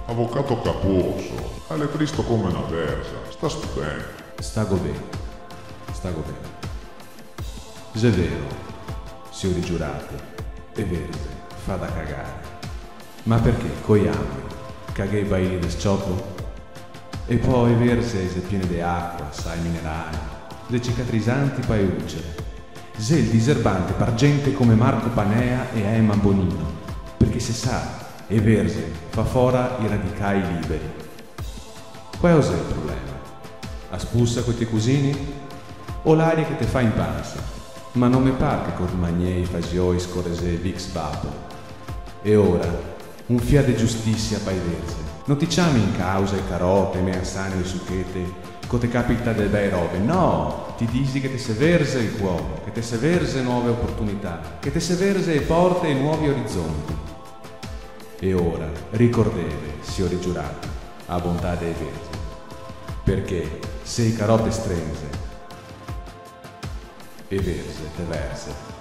Avvocato Capuoso, alle Cristo come una versa, sta stupendo. Stago bene. Se è vero, signori giurati, è vero, fa da cagare. Ma perché coiamo? Caghe i baili del scioppo? E poi verse se piene di acqua, sai minerali, le cicatrizzanti paiucce. Se il diserbante par gente come Marco Panea e Emma Bonino, perché se sa, e verse fa fora i radicai liberi. Qual è il problema? A spussa coi tuoi cusini? O l'aria che te fa in panza? Ma non mi pare che con magnei fasioi scorrese vix vapo. E ora, un fia de giustizia pai verse. Non ti chiami in causa e carote, mea sane e succhete, co te capita del bei robe. No, ti dici che te se verse il cuore, che te se verse nuove opportunità, che te se verse e porte e nuovi orizzonti. E ora ricordate, signori giurati, a bontà dei versi, perché se i carote strenze e verse te verse